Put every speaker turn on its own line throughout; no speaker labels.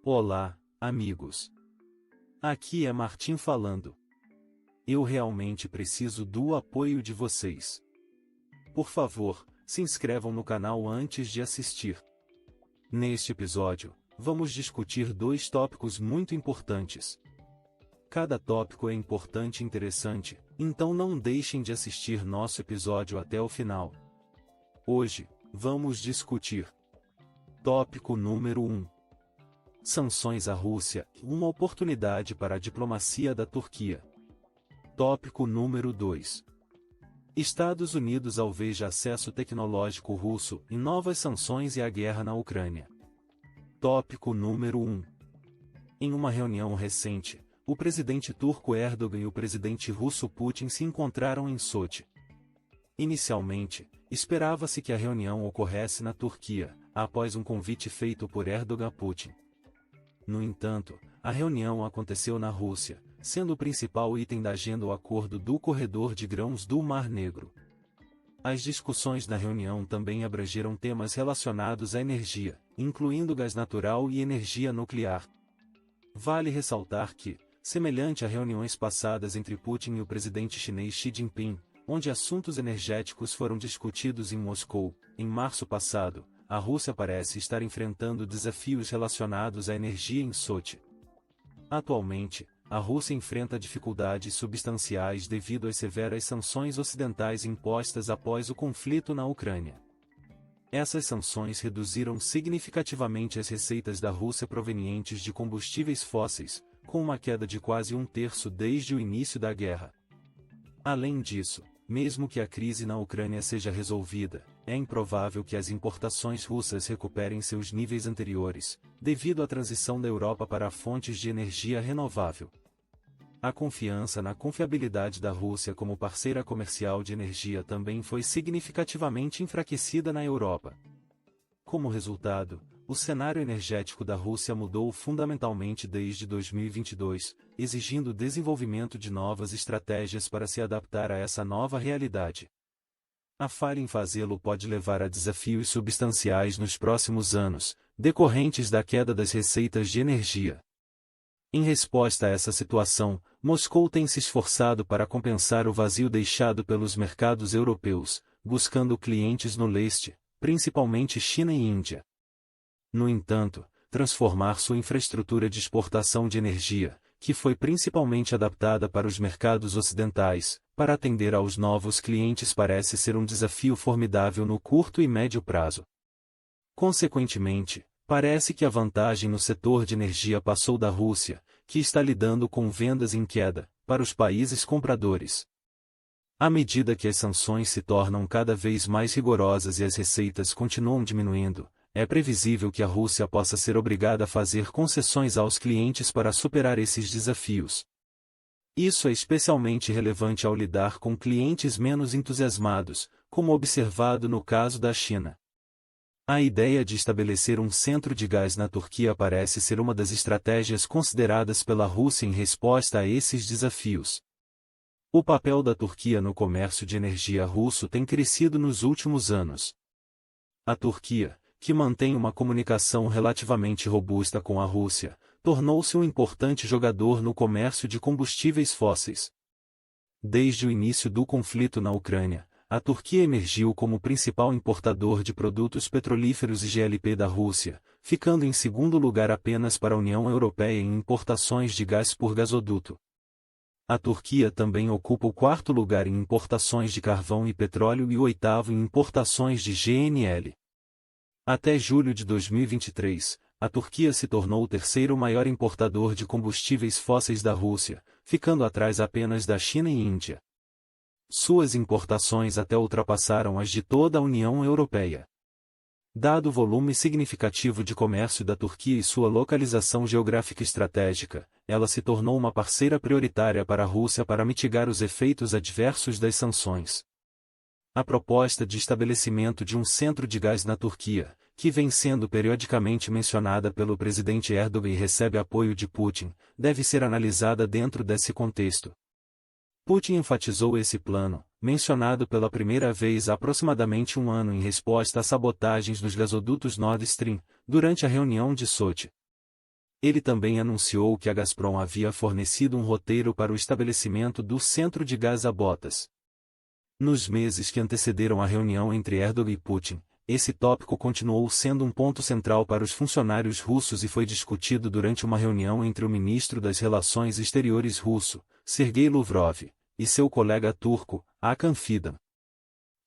Olá, amigos. Aqui é Martim falando. Eu realmente preciso do apoio de vocês. Por favor, se inscrevam no canal antes de assistir. Neste episódio, vamos discutir dois tópicos muito importantes. Cada tópico é importante e interessante, então não deixem de assistir nosso episódio até o final. Hoje, vamos discutir. Tópico número 1. Sanções à Rússia, uma oportunidade para a diplomacia da Turquia. Tópico número 2. Estados Unidos alveja acesso tecnológico russo e novas sanções e a guerra na Ucrânia. Tópico número 1. Em uma reunião recente, o presidente turco Erdogan e o presidente russo Putin se encontraram em Sochi. Inicialmente, esperava-se que a reunião ocorresse na Turquia, após um convite feito por Erdogan a Putin. No entanto, a reunião aconteceu na Rússia, sendo o principal item da agenda o acordo do corredor de grãos do Mar Negro. As discussões na reunião também abrangeram temas relacionados à energia, incluindo gás natural e energia nuclear. Vale ressaltar que, semelhante a reuniões passadas entre Putin e o presidente chinês Xi Jinping, onde assuntos energéticos foram discutidos em Moscou, em março passado, a Rússia parece estar enfrentando desafios relacionados à energia em Sochi. Atualmente, a Rússia enfrenta dificuldades substanciais devido às severas sanções ocidentais impostas após o conflito na Ucrânia. Essas sanções reduziram significativamente as receitas da Rússia provenientes de combustíveis fósseis, com uma queda de quase um terço desde o início da guerra. Além disso, mesmo que a crise na Ucrânia seja resolvida, é improvável que as importações russas recuperem seus níveis anteriores, devido à transição da Europa para fontes de energia renovável. A confiança na confiabilidade da Rússia como parceira comercial de energia também foi significativamente enfraquecida na Europa. Como resultado, o cenário energético da Rússia mudou fundamentalmente desde 2022, exigindo o desenvolvimento de novas estratégias para se adaptar a essa nova realidade. A falha em fazê-lo pode levar a desafios substanciais nos próximos anos, decorrentes da queda das receitas de energia. Em resposta a essa situação, Moscou tem se esforçado para compensar o vazio deixado pelos mercados europeus, buscando clientes no leste, principalmente China e Índia. No entanto, transformar sua infraestrutura de exportação de energia, que foi principalmente adaptada para os mercados ocidentais, para atender aos novos clientes parece ser um desafio formidável no curto e médio prazo. Consequentemente, parece que a vantagem no setor de energia passou da Rússia, que está lidando com vendas em queda, para os países compradores. À medida que as sanções se tornam cada vez mais rigorosas e as receitas continuam diminuindo, é previsível que a Rússia possa ser obrigada a fazer concessões aos clientes para superar esses desafios. Isso é especialmente relevante ao lidar com clientes menos entusiasmados, como observado no caso da China. A ideia de estabelecer um centro de gás na Turquia parece ser uma das estratégias consideradas pela Rússia em resposta a esses desafios. O papel da Turquia no comércio de energia russo tem crescido nos últimos anos. A Turquia, que mantém uma comunicação relativamente robusta com a Rússia, tornou-se um importante jogador no comércio de combustíveis fósseis. Desde o início do conflito na Ucrânia, a Turquia emergiu como principal importador de produtos petrolíferos e GLP da Rússia, ficando em segundo lugar apenas para a União Europeia em importações de gás por gasoduto. A Turquia também ocupa o quarto lugar em importações de carvão e petróleo e o oitavo em importações de GNL. Até julho de 2023, a Turquia se tornou o terceiro maior importador de combustíveis fósseis da Rússia, ficando atrás apenas da China e Índia. Suas importações até ultrapassaram as de toda a União Europeia. Dado o volume significativo de comércio da Turquia e sua localização geográfica estratégica, ela se tornou uma parceira prioritária para a Rússia para mitigar os efeitos adversos das sanções. A proposta de estabelecimento de um centro de gás na Turquia, que vem sendo periodicamente mencionada pelo presidente Erdogan e recebe apoio de Putin, deve ser analisada dentro desse contexto. Putin enfatizou esse plano, mencionado pela primeira vez há aproximadamente um ano em resposta a sabotagens nos gasodutos Nord Stream, durante a reunião de Sochi. Ele também anunciou que a Gazprom havia fornecido um roteiro para o estabelecimento do centro de gás a Botas. Nos meses que antecederam a reunião entre Erdogan e Putin, esse tópico continuou sendo um ponto central para os funcionários russos e foi discutido durante uma reunião entre o ministro das Relações Exteriores russo, Sergei Lavrov, e seu colega turco, Hakan Fidan.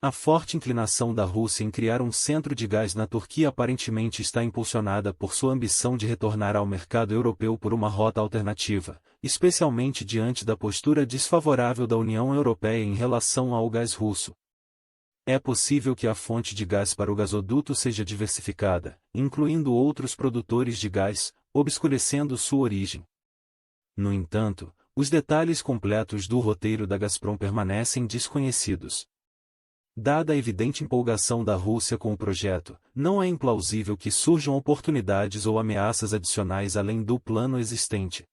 A forte inclinação da Rússia em criar um centro de gás na Turquia aparentemente está impulsionada por sua ambição de retornar ao mercado europeu por uma rota alternativa, especialmente diante da postura desfavorável da União Europeia em relação ao gás russo. É possível que a fonte de gás para o gasoduto seja diversificada, incluindo outros produtores de gás, obscurecendo sua origem. No entanto, os detalhes completos do roteiro da Gazprom permanecem desconhecidos. Dada a evidente empolgação da Rússia com o projeto, não é implausível que surjam oportunidades ou ameaças adicionais além do plano existente.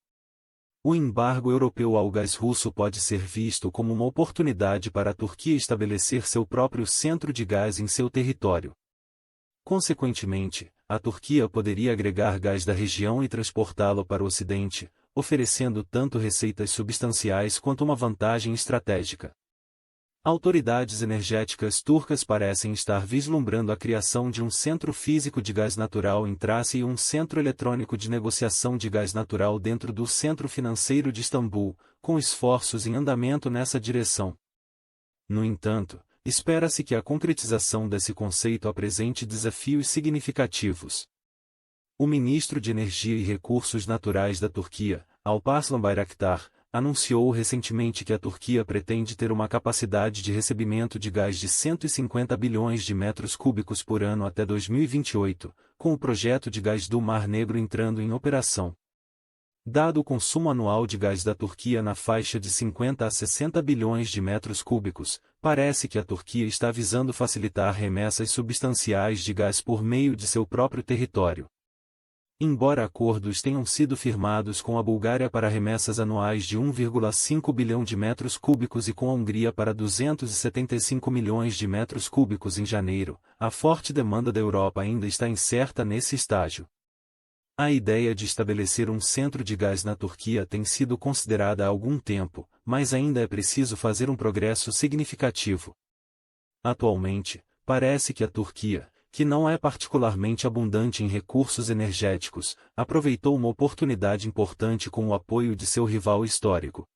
O embargo europeu ao gás russo pode ser visto como uma oportunidade para a Turquia estabelecer seu próprio centro de gás em seu território. Consequentemente, a Turquia poderia agregar gás da região e transportá-lo para o Ocidente, oferecendo tanto receitas substanciais quanto uma vantagem estratégica. Autoridades energéticas turcas parecem estar vislumbrando a criação de um centro físico de gás natural em Trácia e um centro eletrônico de negociação de gás natural dentro do Centro Financeiro de Istambul, com esforços em andamento nessa direção. No entanto, espera-se que a concretização desse conceito apresente desafios significativos. O ministro de Energia e Recursos Naturais da Turquia, Alparslan Bayraktar, anunciou recentemente que a Turquia pretende ter uma capacidade de recebimento de gás de 150 bilhões de metros cúbicos por ano até 2028, com o projeto de gás do Mar Negro entrando em operação. Dado o consumo anual de gás da Turquia na faixa de 50 a 60 bilhões de metros cúbicos, parece que a Turquia está visando facilitar remessas substanciais de gás por meio de seu próprio território. Embora acordos tenham sido firmados com a Bulgária para remessas anuais de 1,5 bilhão de metros cúbicos e com a Hungria para 275 milhões de metros cúbicos em janeiro, a forte demanda da Europa ainda está incerta nesse estágio. A ideia de estabelecer um centro de gás na Turquia tem sido considerada há algum tempo, mas ainda é preciso fazer um progresso significativo. Atualmente, parece que a Turquia, que não é particularmente abundante em recursos energéticos, aproveitou uma oportunidade importante com o apoio de seu rival histórico.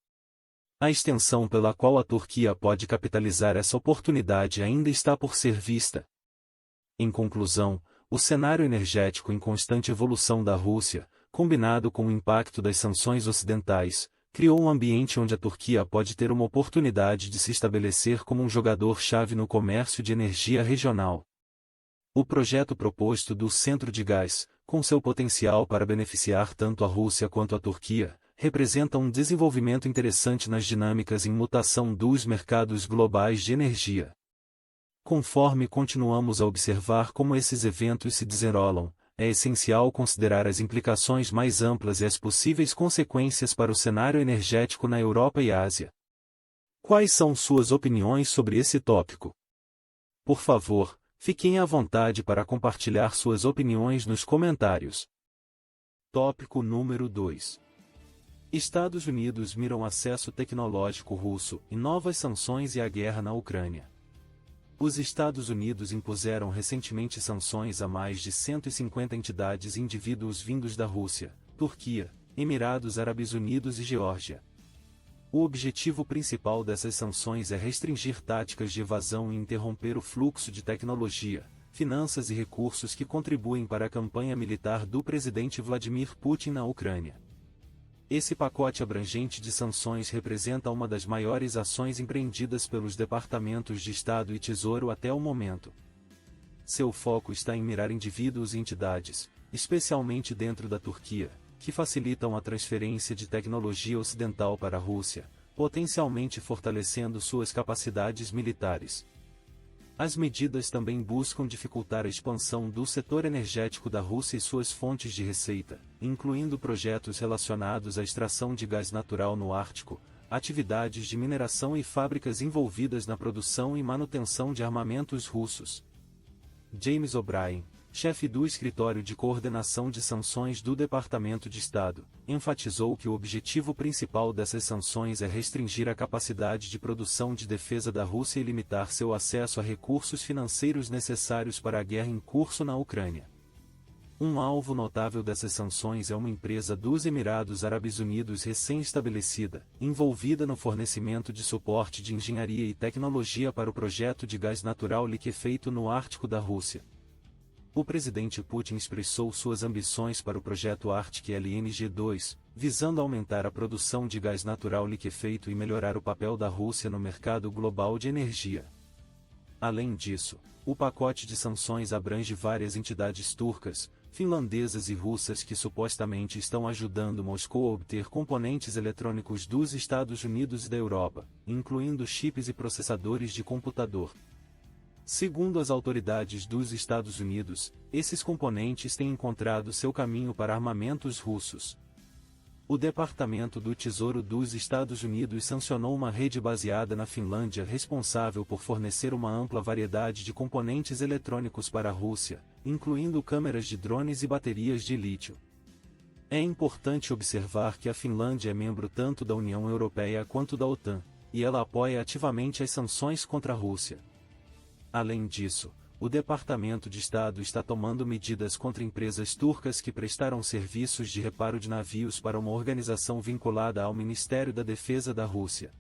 A extensão pela qual a Turquia pode capitalizar essa oportunidade ainda está por ser vista. Em conclusão, o cenário energético em constante evolução da Rússia, combinado com o impacto das sanções ocidentais, criou um ambiente onde a Turquia pode ter uma oportunidade de se estabelecer como um jogador-chave no comércio de energia regional. O projeto proposto do Centro de Gás, com seu potencial para beneficiar tanto a Rússia quanto a Turquia, representa um desenvolvimento interessante nas dinâmicas em mutação dos mercados globais de energia. Conforme continuamos a observar como esses eventos se desenrolam, é essencial considerar as implicações mais amplas e as possíveis consequências para o cenário energético na Europa e Ásia. Quais são suas opiniões sobre esse tópico? Por favor, fiquem à vontade para compartilhar suas opiniões nos comentários. Tópico número 2. Estados Unidos miram acesso tecnológico russo e novas sanções e a guerra na Ucrânia. Os Estados Unidos impuseram recentemente sanções a mais de 150 entidades e indivíduos vindos da Rússia, Turquia, Emirados Árabes Unidos e Geórgia. O objetivo principal dessas sanções é restringir táticas de evasão e interromper o fluxo de tecnologia, finanças e recursos que contribuem para a campanha militar do presidente Vladimir Putin na Ucrânia. Esse pacote abrangente de sanções representa uma das maiores ações empreendidas pelos departamentos de Estado e Tesouro até o momento. Seu foco está em mirar indivíduos e entidades, especialmente dentro da Turquia, que facilitam a transferência de tecnologia ocidental para a Rússia, potencialmente fortalecendo suas capacidades militares. As medidas também buscam dificultar a expansão do setor energético da Rússia e suas fontes de receita, incluindo projetos relacionados à extração de gás natural no Ártico, atividades de mineração e fábricas envolvidas na produção e manutenção de armamentos russos. James O'Brien, chefe do Escritório de Coordenação de Sanções do Departamento de Estado, enfatizou que o objetivo principal dessas sanções é restringir a capacidade de produção de defesa da Rússia e limitar seu acesso a recursos financeiros necessários para a guerra em curso na Ucrânia. Um alvo notável dessas sanções é uma empresa dos Emirados Árabes Unidos recém-estabelecida, envolvida no fornecimento de suporte de engenharia e tecnologia para o projeto de gás natural liquefeito no Ártico da Rússia. O presidente Putin expressou suas ambições para o projeto Arctic LNG-2, visando aumentar a produção de gás natural liquefeito e melhorar o papel da Rússia no mercado global de energia. Além disso, o pacote de sanções abrange várias entidades turcas, finlandesas e russas que supostamente estão ajudando Moscou a obter componentes eletrônicos dos Estados Unidos e da Europa, incluindo chips e processadores de computador. Segundo as autoridades dos Estados Unidos, esses componentes têm encontrado seu caminho para armamentos russos. O Departamento do Tesouro dos Estados Unidos sancionou uma rede baseada na Finlândia responsável por fornecer uma ampla variedade de componentes eletrônicos para a Rússia, incluindo câmeras de drones e baterias de lítio. É importante observar que a Finlândia é membro tanto da União Europeia quanto da OTAN, e ela apoia ativamente as sanções contra a Rússia. Além disso, o Departamento de Estado está tomando medidas contra empresas turcas que prestaram serviços de reparo de navios para uma organização vinculada ao Ministério da Defesa da Rússia.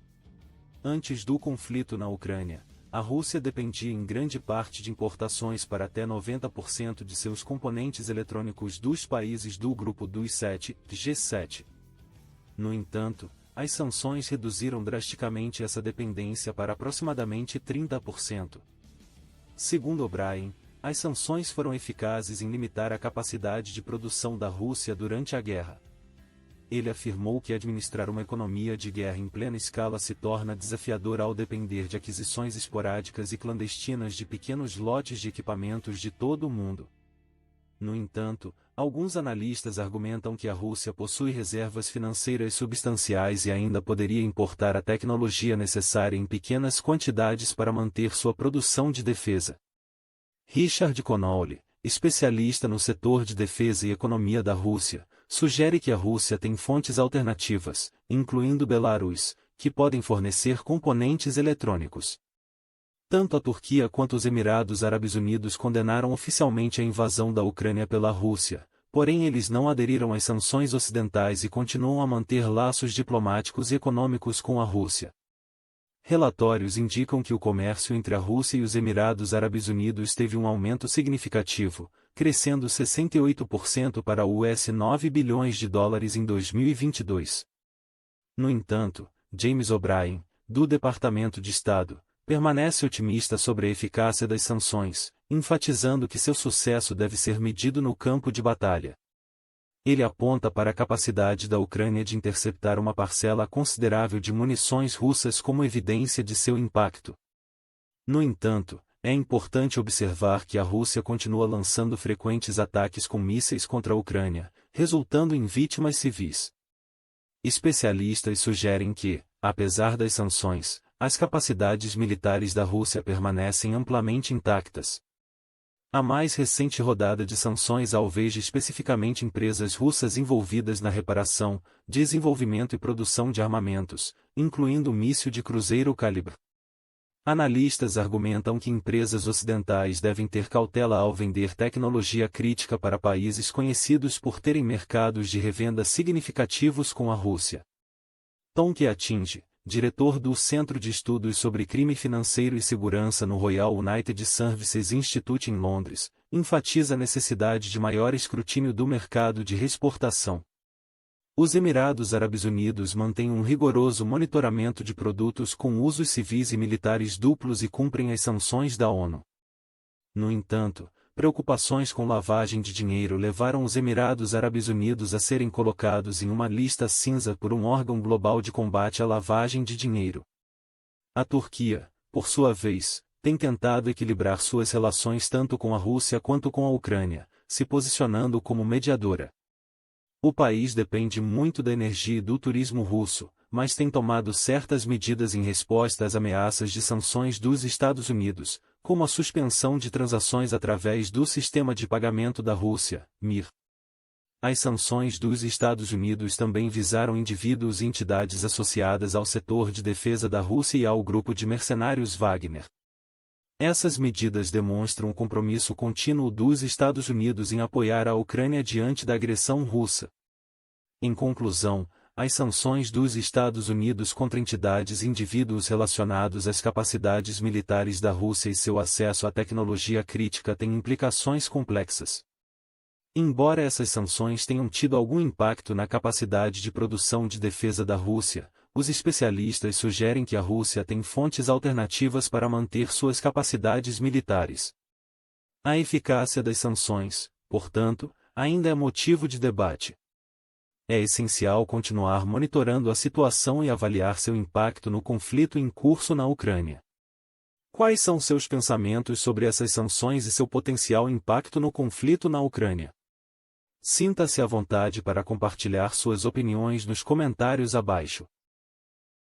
Antes do conflito na Ucrânia, a Rússia dependia em grande parte de importações para até 90% de seus componentes eletrônicos dos países do Grupo dos Sete, G7. No entanto, as sanções reduziram drasticamente essa dependência para aproximadamente 30%. Segundo O'Brien, as sanções foram eficazes em limitar a capacidade de produção da Rússia durante a guerra. Ele afirmou que administrar uma economia de guerra em plena escala se torna desafiador ao depender de aquisições esporádicas e clandestinas de pequenos lotes de equipamentos de todo o mundo. No entanto, alguns analistas argumentam que a Rússia possui reservas financeiras substanciais e ainda poderia importar a tecnologia necessária em pequenas quantidades para manter sua produção de defesa. Richard Connolly, especialista no setor de defesa e economia da Rússia, sugere que a Rússia tem fontes alternativas, incluindo Belarus, que podem fornecer componentes eletrônicos. Tanto a Turquia quanto os Emirados Árabes Unidos condenaram oficialmente a invasão da Ucrânia pela Rússia, porém eles não aderiram às sanções ocidentais e continuam a manter laços diplomáticos e econômicos com a Rússia. Relatórios indicam que o comércio entre a Rússia e os Emirados Árabes Unidos teve um aumento significativo, crescendo 68% para US$ 9 bilhões em 2022. No entanto, James O'Brien, do Departamento de Estado, permanece otimista sobre a eficácia das sanções, enfatizando que seu sucesso deve ser medido no campo de batalha. Ele aponta para a capacidade da Ucrânia de interceptar uma parcela considerável de munições russas como evidência de seu impacto. No entanto, é importante observar que a Rússia continua lançando frequentes ataques com mísseis contra a Ucrânia, resultando em vítimas civis. Especialistas sugerem que, apesar das sanções, as capacidades militares da Rússia permanecem amplamente intactas. A mais recente rodada de sanções alveja especificamente empresas russas envolvidas na reparação, desenvolvimento e produção de armamentos, incluindo o míssil de cruzeiro Kalibr. Analistas argumentam que empresas ocidentais devem ter cautela ao vender tecnologia crítica para países conhecidos por terem mercados de revenda significativos com a Rússia. Tom Keatinge, diretor do Centro de Estudos sobre Crime Financeiro e Segurança no Royal United Services Institute em Londres, enfatiza a necessidade de maior escrutínio do mercado de reexportação. Os Emirados Árabes Unidos mantêm um rigoroso monitoramento de produtos com usos civis e militares duplos e cumprem as sanções da ONU. No entanto, preocupações com lavagem de dinheiro levaram os Emirados Árabes Unidos a serem colocados em uma lista cinza por um órgão global de combate à lavagem de dinheiro. A Turquia, por sua vez, tem tentado equilibrar suas relações tanto com a Rússia quanto com a Ucrânia, se posicionando como mediadora. O país depende muito da energia e do turismo russo, mas tem tomado certas medidas em resposta às ameaças de sanções dos Estados Unidos, como a suspensão de transações através do sistema de pagamento da Rússia, MIR. As sanções dos Estados Unidos também visaram indivíduos e entidades associadas ao setor de defesa da Rússia e ao grupo de mercenários Wagner. Essas medidas demonstram o compromisso contínuo dos Estados Unidos em apoiar a Ucrânia diante da agressão russa. Em conclusão, as sanções dos Estados Unidos contra entidades e indivíduos relacionados às capacidades militares da Rússia e seu acesso à tecnologia crítica têm implicações complexas. Embora essas sanções tenham tido algum impacto na capacidade de produção de defesa da Rússia, os especialistas sugerem que a Rússia tem fontes alternativas para manter suas capacidades militares. A eficácia das sanções, portanto, ainda é motivo de debate. É essencial continuar monitorando a situação e avaliar seu impacto no conflito em curso na Ucrânia. Quais são seus pensamentos sobre essas sanções e seu potencial impacto no conflito na Ucrânia? Sinta-se à vontade para compartilhar suas opiniões nos comentários abaixo.